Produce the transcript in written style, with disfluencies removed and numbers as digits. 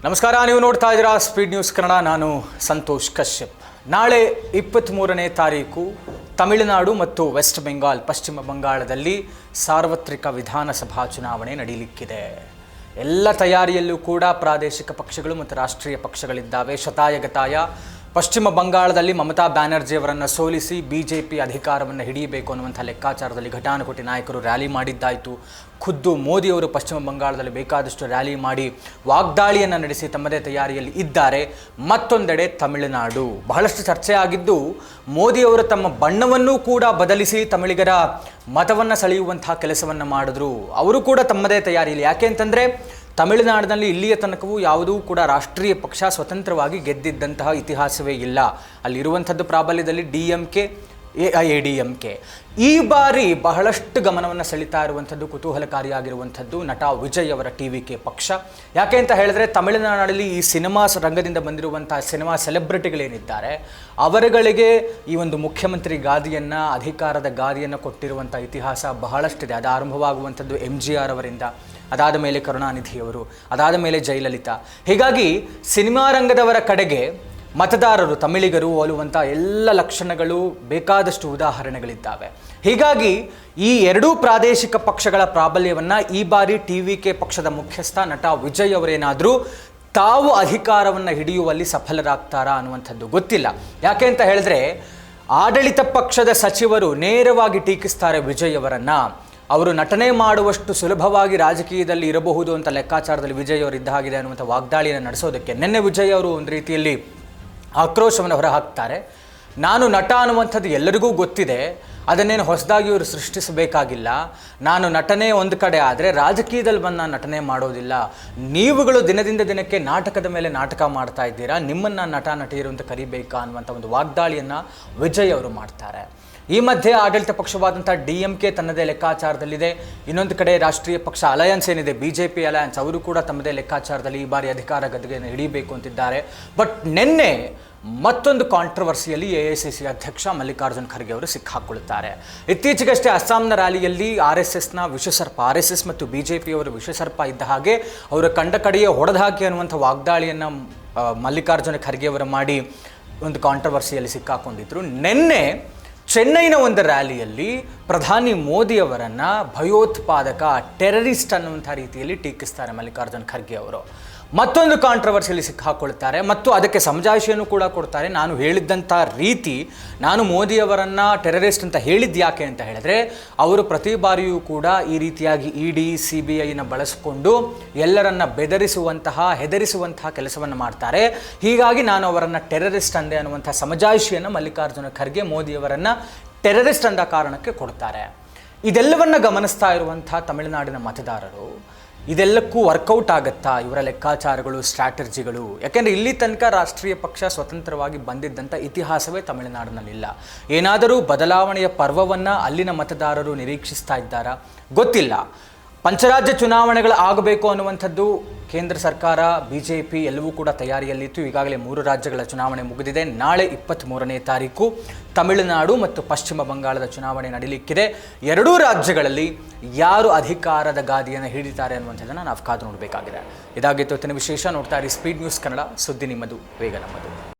ನಮಸ್ಕಾರ, ನೀವು ನೋಡ್ತಾ ಇದ್ದೀರಾ ಸ್ಪೀಡ್ ನ್ಯೂಸ್ ಕನ್ನಡ. ನಾನು ಸಂತೋಷ್ ಕಶ್ಯಪ್. ನಾಳೆ 23ನೇ ತಾರೀಕು ತಮಿಳುನಾಡು ಮತ್ತು ವೆಸ್ಟ್ ಬೆಂಗಾಲ್ ಪಶ್ಚಿಮ ಬಂಗಾಳದಲ್ಲಿ ಸಾರ್ವತ್ರಿಕ ವಿಧಾನಸಭಾ ಚುನಾವಣೆ ನಡೆಯಲಿಕ್ಕಿದೆ. ಎಲ್ಲ ತಯಾರಿಯಲ್ಲೂ ಕೂಡ ಪ್ರಾದೇಶಿಕ ಪಕ್ಷಗಳು ಮತ್ತು ರಾಷ್ಟ್ರೀಯ ಪಕ್ಷಗಳಿದ್ದಾವೆ. ಶತಾಯಗತಾಯ ಪಶ್ಚಿಮ ಬಂಗಾಳದಲ್ಲಿ ಮಮತಾ ಬ್ಯಾನರ್ಜಿಯವರನ್ನು ಸೋಲಿಸಿ ಬಿಜೆಪಿ ಅಧಿಕಾರವನ್ನು ಹಿಡಿಯಬೇಕು ಅನ್ನುವಂಥ ಲೆಕ್ಕಾಚಾರದಲ್ಲಿ ಘಟಾನುಘಟಿ ನಾಯಕರು ರ್ಯಾಲಿ ಮಾಡಿದ್ದಾಯಿತು. ಖುದ್ದು ಮೋದಿಯವರು ಪಶ್ಚಿಮ ಬಂಗಾಳದಲ್ಲಿ ಬೇಕಾದಷ್ಟು ರ್ಯಾಲಿ ಮಾಡಿ ವಾಗ್ದಾಳಿಯನ್ನು ನಡೆಸಿ ತಮ್ಮದೇ ತಯಾರಿಯಲ್ಲಿ ಇದ್ದಾರೆ. ಮತ್ತೊಂದೆಡೆ ತಮಿಳುನಾಡು ಬಹಳಷ್ಟು ಚರ್ಚೆ ಆಗಿದ್ದು, ಮೋದಿಯವರು ತಮ್ಮ ಬಣ್ಣವನ್ನೂ ಕೂಡ ಬದಲಿಸಿ ತಮಿಳಿಗರ ಮತವನ್ನು ಸೆಳೆಯುವಂಥ ಕೆಲಸವನ್ನು ಮಾಡಿದ್ರು. ಅವರು ಕೂಡ ತಮ್ಮದೇ ತಯಾರಿಯಲ್ಲಿ. ಯಾಕೆ ಅಂತಂದರೆ ತಮಿಳುನಾಡಿನಲ್ಲಿ ಇಲ್ಲಿಯ ತನಕವೂ ಯಾವುದೂ ಕೂಡ ರಾಷ್ಟ್ರೀಯ ಪಕ್ಷ ಸ್ವತಂತ್ರವಾಗಿ ಗೆದ್ದಿದ್ದಂತಹ ಇತಿಹಾಸವೇ ಇಲ್ಲ. ಅಲ್ಲಿರುವಂಥದ್ದು ಪ್ರಾಬಲ್ಯದಲ್ಲಿ DMK, AIADMK. ಈ ಬಾರಿ ಬಹಳಷ್ಟು ಗಮನವನ್ನು ಸೆಳೀತಾ ಇರುವಂಥದ್ದು, ಕುತೂಹಲಕಾರಿಯಾಗಿರುವಂಥದ್ದು ನಟ ವಿಜಯ್ ಅವರ TVK ಪಕ್ಷ. ಯಾಕೆ ಅಂತ ಹೇಳಿದ್ರೆ ತಮಿಳುನಾಡಿನಲ್ಲಿ ಈ ಸಿನಿಮಾ ರಂಗದಿಂದ ಬಂದಿರುವಂಥ ಸಿನಿಮಾ ಸೆಲೆಬ್ರಿಟಿಗಳೇನಿದ್ದಾರೆ ಅವರುಗಳಿಗೆ ಈ ಒಂದು ಮುಖ್ಯಮಂತ್ರಿ ಗಾದಿಯನ್ನು, ಅಧಿಕಾರದ ಗಾದಿಯನ್ನು ಕೊಟ್ಟಿರುವಂಥ ಇತಿಹಾಸ ಬಹಳಷ್ಟಿದೆ. ಅದು ಆರಂಭವಾಗುವಂಥದ್ದು MGR ಅವರಿಂದ, ಅದಾದ ಮೇಲೆ ಕರುಣಾನಿಧಿಯವರು, ಅದಾದ ಮೇಲೆ ಜಯಲಲಿತಾ. ಹೀಗಾಗಿ ಸಿನಿಮಾ ರಂಗದವರ ಕಡೆಗೆ ಮತದಾರರು ತಮಿಳಿಗರು ಹೋಲುವಂಥ ಎಲ್ಲ ಲಕ್ಷಣಗಳು, ಬೇಕಾದಷ್ಟು ಉದಾಹರಣೆಗಳಿದ್ದಾವೆ. ಹೀಗಾಗಿ ಈ ಎರಡೂ ಪ್ರಾದೇಶಿಕ ಪಕ್ಷಗಳ ಪ್ರಾಬಲ್ಯವನ್ನು ಈ ಬಾರಿ TVK ಪಕ್ಷದ ಮುಖ್ಯಸ್ಥ ನಟ ವಿಜಯ್ ಅವರೇನಾದರೂ ತಾವು ಅಧಿಕಾರವನ್ನು ಹಿಡಿಯುವಲ್ಲಿ ಸಫಲರಾಗ್ತಾರಾ ಅನ್ನುವಂಥದ್ದು ಗೊತ್ತಿಲ್ಲ. ಯಾಕೆ ಅಂತ ಹೇಳಿದ್ರೆ ಆಡಳಿತ ಪಕ್ಷದ ಸಚಿವರು ನೇರವಾಗಿ ಟೀಕಿಸ್ತಾರೆ ವಿಜಯ್ ಅವರನ್ನು. ಅವರು ನಟನೆ ಮಾಡುವಷ್ಟು ಸುಲಭವಾಗಿ ರಾಜಕೀಯದಲ್ಲಿ ಇರಬಹುದು ಅಂತ ಲೆಕ್ಕಾಚಾರದಲ್ಲಿ ವಿಜಯ್ ಅವರು ಇದ್ದ ಹಾಗಿದೆ ಅನ್ನುವಂಥ ವಾಗ್ದಾಳಿಯನ್ನು ನಡೆಸೋದಕ್ಕೆ ನಿನ್ನೆ ವಿಜಯ್ ಅವರು ಒಂದು ರೀತಿಯಲ್ಲಿ ಆಕ್ರೋಶವನ್ನು ಹೊರಹಾಕ್ತಾರೆ. ನಾನು ನಟ ಅನ್ನುವಂಥದ್ದು ಎಲ್ಲರಿಗೂ ಗೊತ್ತಿದೆ, ಅದನ್ನೇನು ಹೊಸದಾಗಿ ಇವರು ಸೃಷ್ಟಿಸಬೇಕಾಗಿಲ್ಲ. ನಾನು ನಟನೆ ಒಂದು ಕಡೆ ಆದರೆ ರಾಜಕೀಯದಲ್ಲಿ ಬಂದು ನಾನು ನಟನೆ ಮಾಡೋದಿಲ್ಲ. ನೀವುಗಳು ದಿನದಿಂದ ದಿನಕ್ಕೆ ನಾಟಕದ ಮೇಲೆ ನಾಟಕ ಮಾಡ್ತಾ ಇದ್ದೀರಾ, ನಿಮ್ಮನ್ನು ನಟ ನಟಿಯರು ಅಂತ ಕರಿಬೇಕಾ ಅನ್ನುವಂಥ ಒಂದು ವಾಗ್ದಾಳಿಯನ್ನು ವಿಜಯ್ ಅವರು ಮಾಡ್ತಾರೆ. ಈ ಮಧ್ಯೆ ಆಡಳಿತ ಪಕ್ಷವಾದಂಥ DMK ತನ್ನದೇ ಲೆಕ್ಕಾಚಾರದಲ್ಲಿದೆ. ಇನ್ನೊಂದು ಕಡೆ ರಾಷ್ಟ್ರೀಯ ಪಕ್ಷ ಅಲಯನ್ಸ್ ಏನಿದೆ, BJP ಅಲಯನ್ಸ್, ಅವರು ಕೂಡ ತಮ್ಮದೇ ಲೆಕ್ಕಾಚಾರದಲ್ಲಿ ಈ ಬಾರಿ ಅಧಿಕಾರ ಗದ್ದುಗೆಯನ್ನು ಹಿಡಿಯಬೇಕು ಅಂತಿದ್ದಾರೆ. ಬಟ್ ನಿನ್ನೆ ಮತ್ತೊಂದು ಕಾಂಟ್ರವರ್ಸಿಯಲ್ಲಿ AICC ಅಧ್ಯಕ್ಷ ಮಲ್ಲಿಕಾರ್ಜುನ್ ಖರ್ಗೆ ಅವರು ಸಿಕ್ಕಾಕೊಳ್ತಾರೆ. ಇತ್ತೀಚೆಗಷ್ಟೇ ಅಸ್ಸಾಂನ ರ್ಯಾಲಿಯಲ್ಲಿ RSSನ ವಿಷಸರ್ಪ, RSS ಮತ್ತು BJP ಅವರ ವಿಷಸರ್ಪ ಇದ್ದ ಹಾಗೆ ಅವರ ಕಂಡ ಕಡೆಯೇ ಹೊಡೆದು ಹಾಕಿ ಅನ್ನುವಂಥ ವಾಗ್ದಾಳಿಯನ್ನು ಮಲ್ಲಿಕಾರ್ಜುನ ಖರ್ಗೆ ಅವರು ಮಾಡಿ ಒಂದು ಕಾಂಟ್ರವರ್ಸಿಯಲ್ಲಿ ಸಿಕ್ಕಾಕೊಂಡಿದ್ರು. ನಿನ್ನೆ ಚೆನ್ನೈನ ಒಂದು ರ್ಯಾಲಿಯಲ್ಲಿ ಪ್ರಧಾನಿ ಮೋದಿಯವರನ್ನು ಭಯೋತ್ಪಾದಕ, ಟೆರರಿಸ್ಟ್ ಅನ್ನುವಂಥ ರೀತಿಯಲ್ಲಿ ಟೀಕಿಸ್ತಾರೆ ಮಲ್ಲಿಕಾರ್ಜುನ್ ಖರ್ಗೆ ಅವರು. ಮತ್ತೊಂದು ಕಾಂಟ್ರವರ್ಸಿಯಲ್ಲಿ ಸಿಕ್ಕಾಕೊಳ್ತಾರೆ ಮತ್ತು ಅದಕ್ಕೆ ಸಮಜಾಯಿಷಿಯನ್ನು ಕೂಡ ಕೊಡ್ತಾರೆ. ನಾನು ಹೇಳಿದ್ದಂಥ ರೀತಿ, ನಾನು ಮೋದಿಯವರನ್ನು ಟೆರರಿಸ್ಟ್ ಅಂತ ಹೇಳಿದ್ದು ಯಾಕೆ ಅಂತ ಹೇಳಿದ್ರೆ ಅವರು ಪ್ರತಿ ಬಾರಿಯೂ ಕೂಡ ಈ ರೀತಿಯಾಗಿ ED, CBIನ ಬಳಸಿಕೊಂಡು ಎಲ್ಲರನ್ನ ಬೆದರಿಸುವಂತಹ, ಹೆದರಿಸುವಂತಹ ಕೆಲಸವನ್ನು ಮಾಡ್ತಾರೆ. ಹೀಗಾಗಿ ನಾನು ಅವರನ್ನು ಟೆರರಿಸ್ಟ್ ಅಂದೆ ಅನ್ನುವಂಥ ಸಮಜಾಯಿಷಿಯನ್ನು ಮಲ್ಲಿಕಾರ್ಜುನ ಖರ್ಗೆ ಮೋದಿಯವರನ್ನು ಟೆರರಿಸ್ಟ್ ಅಂದ ಕಾರಣಕ್ಕೆ ಕೊಡ್ತಾರೆ. ಇದೆಲ್ಲವನ್ನು ಗಮನಿಸ್ತಾ ಇರುವಂಥ ತಮಿಳುನಾಡಿನ ಮತದಾರರು ಇದೆಲ್ಲಕ್ಕೂ ವರ್ಕೌಟ್ ಆಗುತ್ತಾ ಇವರ ಲೆಕ್ಕಾಚಾರಗಳು, ಸ್ಟ್ರಾಟಜಿಗಳು? ಯಾಕೆಂದರೆ ಇಲ್ಲಿ ತನಕ ರಾಷ್ಟ್ರೀಯ ಪಕ್ಷ ಸ್ವತಂತ್ರವಾಗಿ ಬಂದಿದ್ದಂಥ ಇತಿಹಾಸವೇ ತಮಿಳುನಾಡಿನಲ್ಲಿಲ್ಲ. ಏನಾದರೂ ಬದಲಾವಣೆಯ ಪರ್ವವನ್ನು ಅಲ್ಲಿನ ಮತದಾರರು ನಿರೀಕ್ಷಿಸ್ತಾ ಇದ್ದಾರಾ ಗೊತ್ತಿಲ್ಲ. ಪಂಚರಾಜ್ಯ ಚುನಾವಣೆಗಳು ಆಗಬೇಕು ಅನ್ನುವಂಥದ್ದು ಕೇಂದ್ರ ಸರ್ಕಾರ, BJP ಎಲ್ಲವೂ ಕೂಡ ತಯಾರಿಯಲ್ಲಿತ್ತು. ಈಗಾಗಲೇ 3 ರಾಜ್ಯಗಳ ಚುನಾವಣೆ ಮುಗಿದಿದೆ. ನಾಳೆ 23ನೇ ತಾರೀಕು ತಮಿಳುನಾಡು ಮತ್ತು ಪಶ್ಚಿಮ ಬಂಗಾಳದ ಚುನಾವಣೆ ನಡೀಲಿಕ್ಕಿದೆ. ಎರಡೂ ರಾಜ್ಯಗಳಲ್ಲಿ ಯಾರು ಅಧಿಕಾರದ ಗಾದಿಯನ್ನು ಹಿಡಿತಾರೆ ಅನ್ನುವಂಥದ್ದನ್ನು ನಾವು ಕಾದು ನೋಡಬೇಕಾಗಿದೆ. ಇದಾಗಿತ್ತು ಇವತ್ತಿನ ವಿಶೇಷ. ನೋಡ್ತಾ ಇರಿ ಸ್ಪೀಡ್ ನ್ಯೂಸ್ ಕನ್ನಡ, ಸುದ್ದಿ ನಿಮ್ಮದು, ವೇಗ ನಮ್ಮದು.